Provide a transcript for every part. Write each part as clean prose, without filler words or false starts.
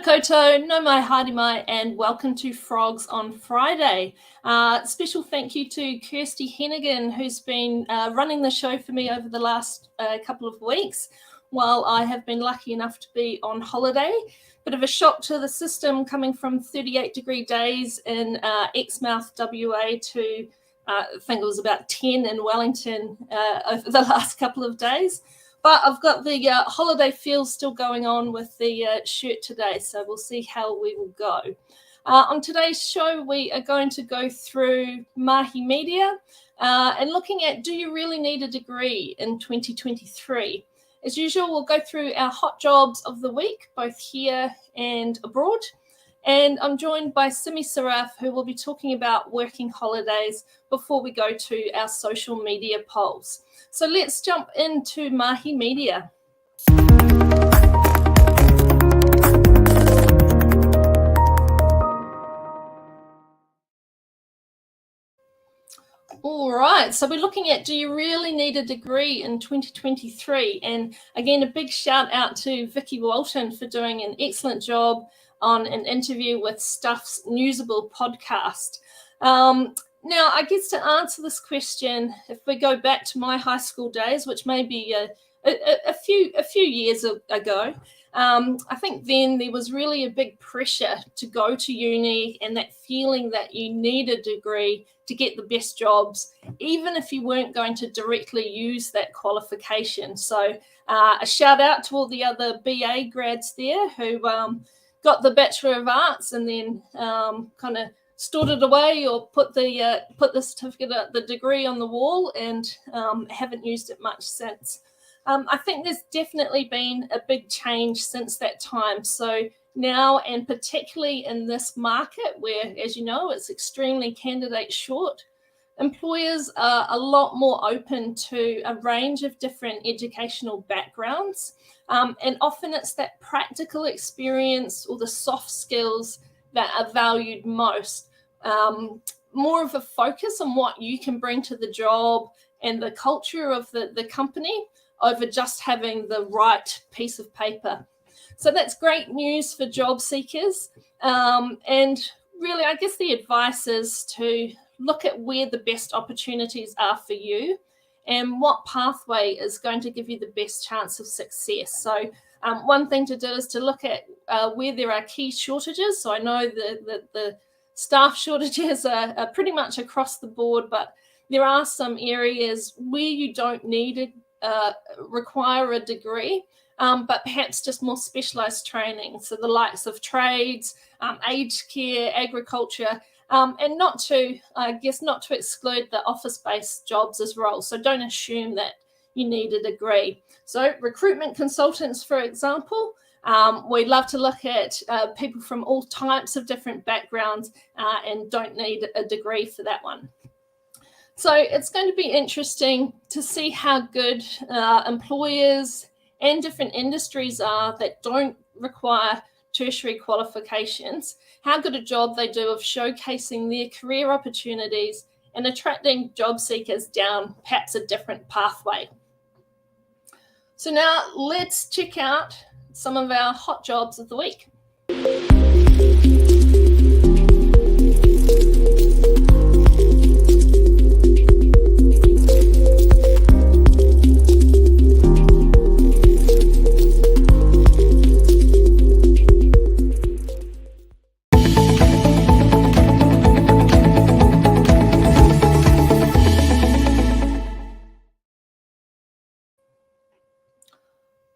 koutou, no mai haere mai, and welcome to Frogs on Friday. Special thank you to Kirsty Hennigan, who's been running the show for me over the last couple of weeks, while I have been lucky enough to be on holiday. Bit of a shock to the system coming from 38-degree days in Exmouth, WA, to I think it was about 10 in Wellington over the last couple of days. But I've got the holiday feel still going on with the shirt today, so we'll see how we will go. On today's show, we are going to go through mahi media and looking at, do you really need a degree in 2023? As usual, we'll go through our hot jobs of the week, both here and abroad. And I'm joined by Simi Saraf, who will be talking about working holidays before we go to our social media polls. So let's jump into mahi media. All right, so we're looking at, do you really need a degree in 2023? And again, a big shout out to Vicky Walton for doing an excellent job on an interview with Stuff's Newsable podcast. Now, I guess to answer this question, if we go back to my high school days, which may be a few years ago, I think then there was really a big pressure to go to uni and that feeling that you need a degree to get the best jobs, even if you weren't going to directly use that qualification. So a shout out to all the other BA grads there who got the Bachelor of Arts and then kind of stored it away or put the certificate, the degree on the wall and haven't used it much since. I think there's definitely been a big change since that time. So now, and particularly in this market where, as you know, it's extremely candidate short, employers are a lot more open to a range of different educational backgrounds. And often it's that practical experience or the soft skills that are valued most. More of a focus on what you can bring to the job and the culture of the company over just having the right piece of paper. So that's great news for job seekers. And really, I guess the advice is to look at where the best opportunities are for you and what pathway is going to give you the best chance of success. So one thing to do is to look at where there are key shortages. So I know the staff shortages are pretty much across the board, but there are some areas where you don't need require a degree, but perhaps just more specialised training. So the likes of trades, aged care, agriculture, and not to exclude the office-based jobs as well. So don't assume that you need a degree. So recruitment consultants, for example, we love to look at people from all types of different backgrounds and don't need a degree for that one. So it's going to be interesting to see how good employers and different industries are that don't require tertiary qualifications, how good a job they do of showcasing their career opportunities and attracting job seekers down perhaps a different pathway. So now let's check out some of our hot jobs of the week.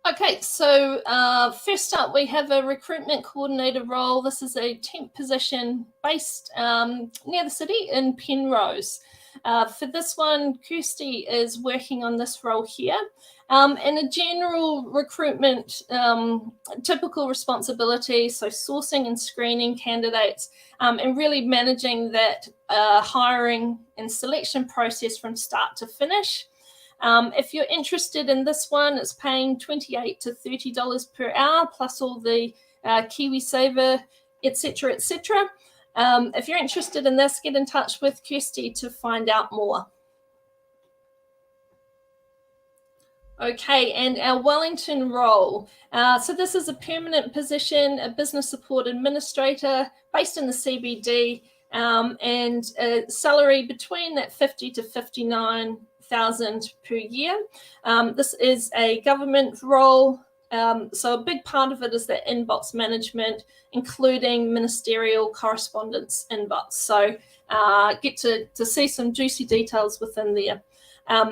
Okay, so first up, we have a recruitment coordinator role. This is a temp position based near the city in Penrose. For this one, Kirsty is working on this role here. And a general recruitment, typical responsibility, so sourcing and screening candidates and really managing that hiring and selection process from start to finish. If you're interested in this one, it's paying $28 to $30 per hour, plus all the KiwiSaver, etc., etc. If you're interested in this, get in touch with Kirsty to find out more. Okay, and our Wellington role. So this is a permanent position, a business support administrator based in the CBD, and a salary between that 50 to 59,000 per year. This is a government role. So a big part of it is the inbox management, including ministerial correspondence inbox. So get to see some juicy details within there.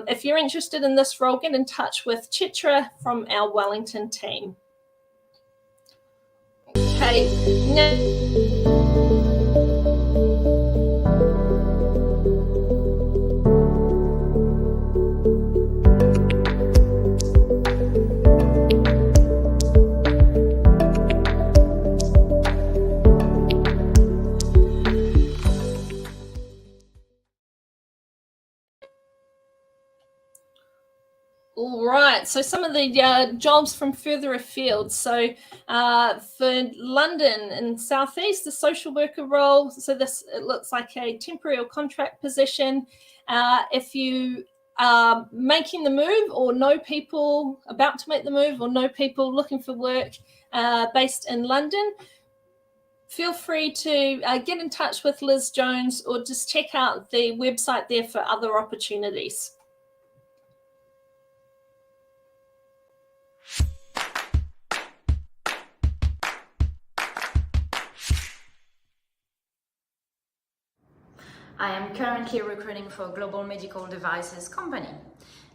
If you're interested in this role, get in touch with Chitra from our Wellington team. Okay, now all right, so some of the jobs from further afield. So for London and South East, the social worker role. So this, it looks like a temporary or contract position. If you are making the move or know people about to make the move or know people looking for work based in London, feel free to get in touch with Liz Jones or just check out the website there for other opportunities. I am currently recruiting for a global medical devices company.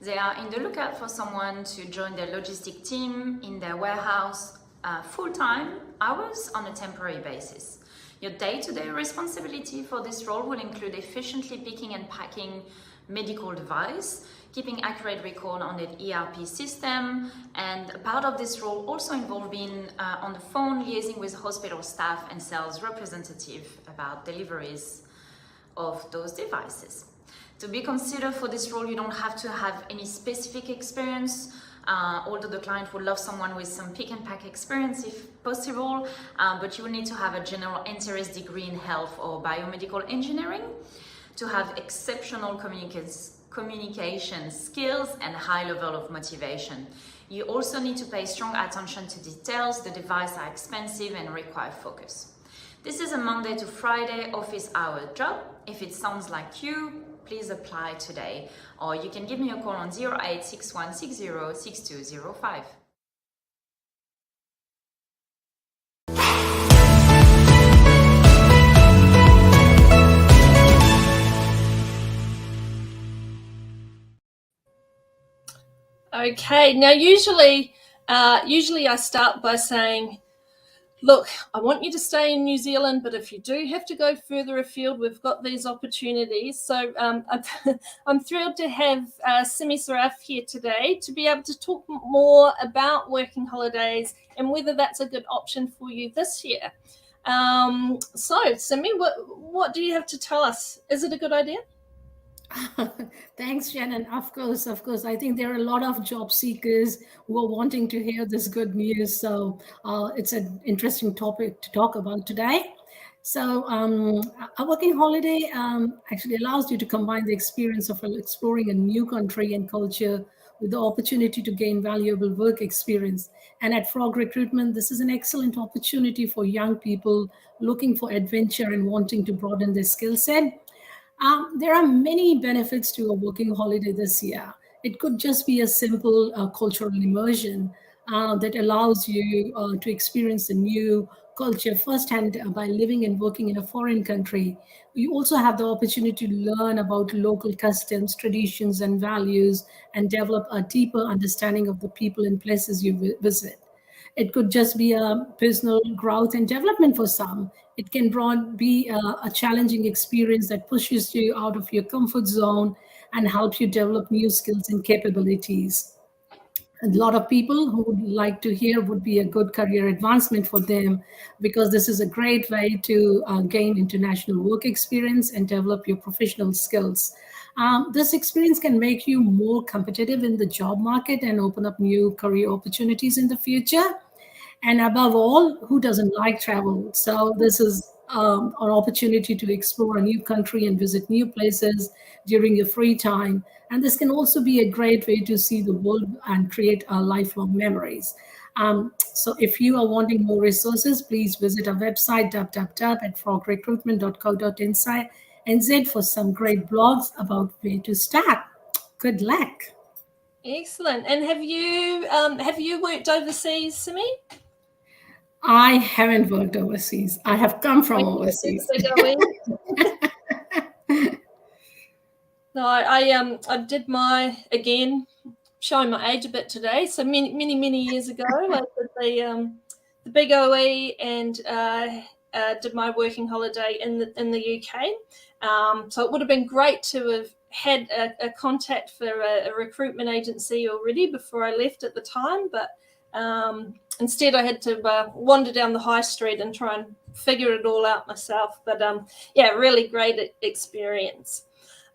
They are in the lookout for someone to join their logistic team in their warehouse full-time hours on a temporary basis. Your day-to-day responsibility for this role will include efficiently picking and packing medical device, keeping accurate record on the ERP system, and a part of this role also involved being on the phone liaising with hospital staff and sales representative about deliveries of those devices. To be considered for this role, you don't have to have any specific experience, although the client would love someone with some pick and pack experience if possible, but you will need to have a general interest degree in health or biomedical engineering, to have exceptional communication skills and high level of motivation. You also need to pay strong attention to details. The devices are expensive and require focus. This is a Monday to Friday office hour job. If it sounds like you, please apply today, or you can give me a call on 0861606205. Okay, now usually I start by saying, look, I want you to stay in New Zealand, but if you do have to go further afield, we've got these opportunities. So I'm thrilled to have Simi Saraf here today to be able to talk more about working holidays and whether that's a good option for you this year. So, Simi, what do you have to tell us? Is it a good idea? Thanks, Shannon. Of course, of course. I think there are a lot of job seekers who are wanting to hear this good news. So it's an interesting topic to talk about today. So a working holiday actually allows you to combine the experience of exploring a new country and culture with the opportunity to gain valuable work experience. And at Frog Recruitment, this is an excellent opportunity for young people looking for adventure and wanting to broaden their skill set. There are many benefits to a working holiday this year. It could just be a simple cultural immersion that allows you to experience a new culture firsthand by living and working in a foreign country. You also have the opportunity to learn about local customs, traditions, and values, and develop a deeper understanding of the people and places you visit. It could just be a personal growth and development for some. It can be a challenging experience that pushes you out of your comfort zone and helps you develop new skills and capabilities. A lot of people who would like to hear would be a good career advancement for them, because this is a great way to gain international work experience and develop your professional skills. This experience can make you more competitive in the job market and open up new career opportunities in the future. And above all, who doesn't like travel? So this is an opportunity to explore a new country and visit new places during your free time. And this can also be a great way to see the world and create lifelong memories. So if you are wanting more resources, please visit our website www.frogrecruitment.co.nz for some great blogs about where to start. Good luck. Excellent. And have you worked overseas, Simi? I haven't worked overseas. I have come from overseas. No, I did my, again, showing my age a bit today. So many years ago, I did the big OE and did my working holiday in the UK. So it would have been great to have had a contact for a recruitment agency already before I left at the time, but instead I had to wander down the high street and try and figure it all out myself. But yeah, really great experience.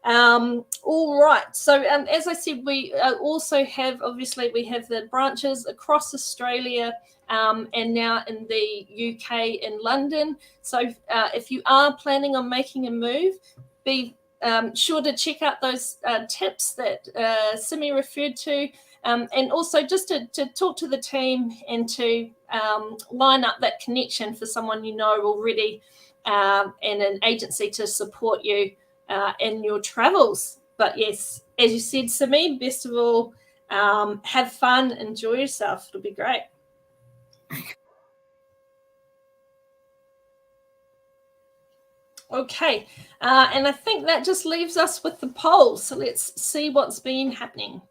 All right. So as I said, we also have, obviously, we have the branches across Australia and now in the UK in London. So if you are planning on making a move, be sure to check out those tips that Simi referred to. And also just to talk to the team and to line up that connection for someone you know already and an agency to support you in your travels. But yes, as you said, Simi, best of all, have fun, enjoy yourself. It'll be great. Okay, and I think that just leaves us with the poll. So let's see what's been happening.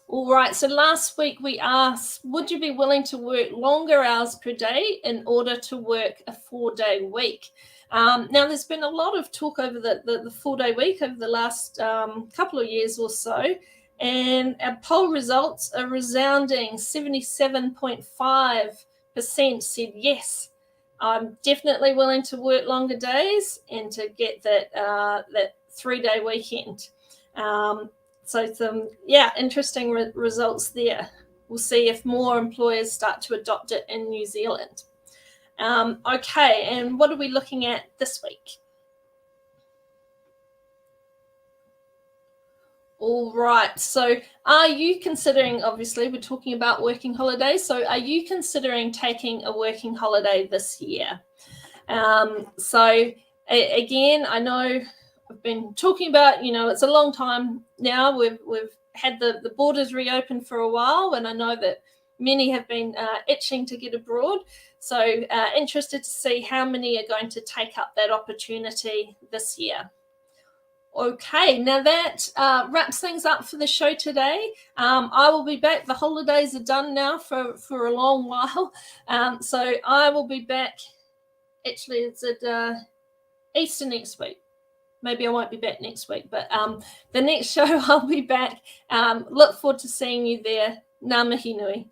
All right, so last week we asked, would you be willing to work longer hours per day in order to work a 4-day week? Now, there's been a lot of talk over the 4-day week over the last couple of years or so, and our poll results are resounding 77.5% said yes. I'm definitely willing to work longer days and to get that 3-day weekend. So some, interesting results there. We'll see if more employers start to adopt it in New Zealand. Okay, and what are we looking at this week? All right, so are you considering, obviously we're talking about working holidays, so are you considering taking a working holiday this year? So again, I know I've been talking about, it's a long time now. We've had the borders reopened for a while, and I know that many have been itching to get abroad. So interested to see how many are going to take up that opportunity this year. Okay, now that wraps things up for the show today. I will be back. The holidays are done now for a long while. So I will be back. Actually, it's at Easter next week. Maybe I won't be back next week, but the next show I'll be back. Look forward to seeing you there. Ngā mihi nui.